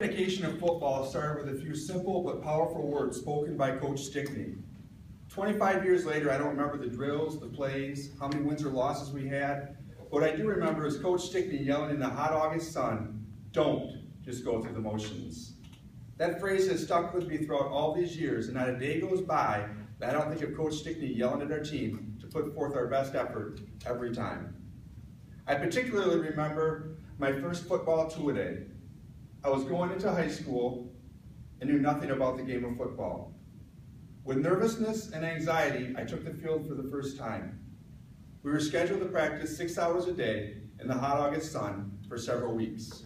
Dedication of football started with a few simple but powerful words spoken by Coach Stickney. 25 years later, I don't remember the drills, the plays, how many wins or losses we had. What I do remember is Coach Stickney yelling in the hot August sun, "Don't just go through the motions." That phrase has stuck with me throughout all these years, and not a day goes by that I don't think of Coach Stickney yelling at our team to put forth our best effort every time. I particularly remember my first football two-a-day. I was going into high school and knew nothing about the game of football. With nervousness and anxiety, I took the field for the first time. We were scheduled to practice 6 hours a day in the hot August sun for several weeks.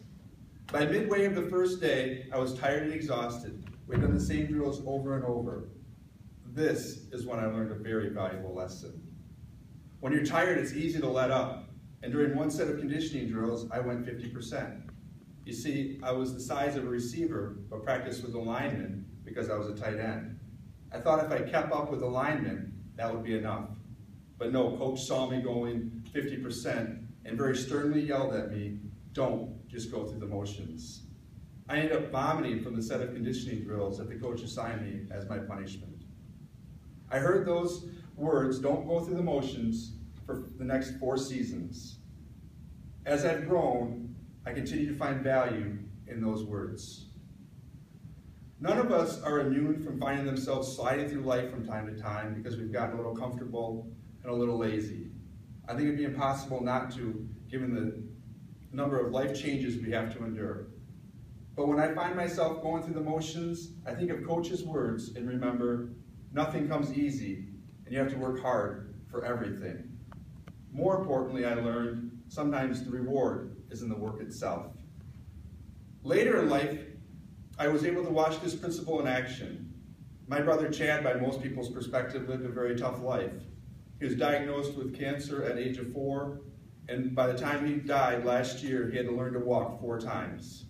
By midway of the first day, I was tired and exhausted. We'd done the same drills over and over. This is when I learned a very valuable lesson. When you're tired, it's easy to let up. And during one set of conditioning drills, I went 50%. You see, I was the size of a receiver, but practiced with a lineman because I was a tight end. I thought if I kept up with the lineman, that would be enough. But no, Coach saw me going 50% and very sternly yelled at me, "Don't just go through the motions." I ended up vomiting from the set of conditioning drills that the coach assigned me as my punishment. I heard those words, "Don't go through the motions," for the next 4 seasons. As I've grown, I continue to find value in those words. None of us are immune from finding themselves sliding through life from time to time because we've gotten a little comfortable and a little lazy. I think it'd be impossible not to, given the number of life changes we have to endure. But when I find myself going through the motions, I think of Coach's words and remember, nothing comes easy, and you have to work hard for everything. More importantly, I learned sometimes the reward is in the work itself. Later in life, I was able to watch this principle in action. My brother Chad, by most people's perspective, lived a very tough life. He was diagnosed with cancer at age of 4, and by the time he died last year, he had to learn to walk 4 times.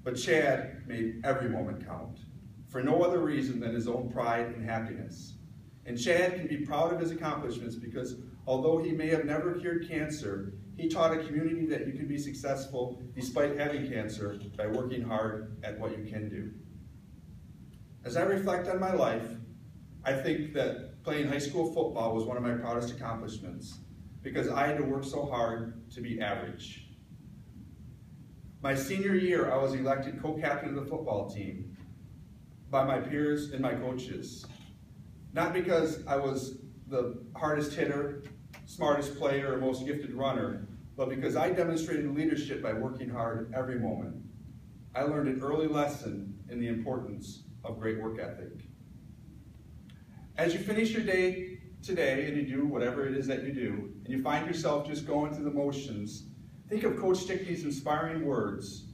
But Chad made every moment count, for no other reason than his own pride and happiness. And Chad can be proud of his accomplishments because although he may have never cured cancer, he taught a community that you can be successful despite having cancer by working hard at what you can do. As I reflect on my life, I think that playing high school football was one of my proudest accomplishments because I had to work so hard to be average. My senior year, I was elected co-captain of the football team by my peers and my coaches. Not because I was the hardest hitter, smartest player, or most gifted runner, but because I demonstrated leadership by working hard every moment. I learned an early lesson in the importance of great work ethic. As you finish your day today, and you do whatever it is that you do, and you find yourself just going through the motions, think of Coach Stickney's inspiring words,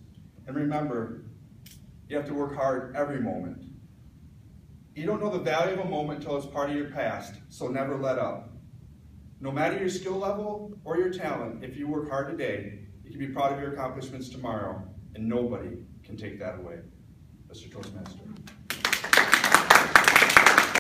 and remember, you have to work hard every moment. You don't know the value of a moment until it's part of your past, so never let up. No matter your skill level or your talent, if you work hard today, you can be proud of your accomplishments tomorrow, and nobody can take that away. Mr. Toastmaster.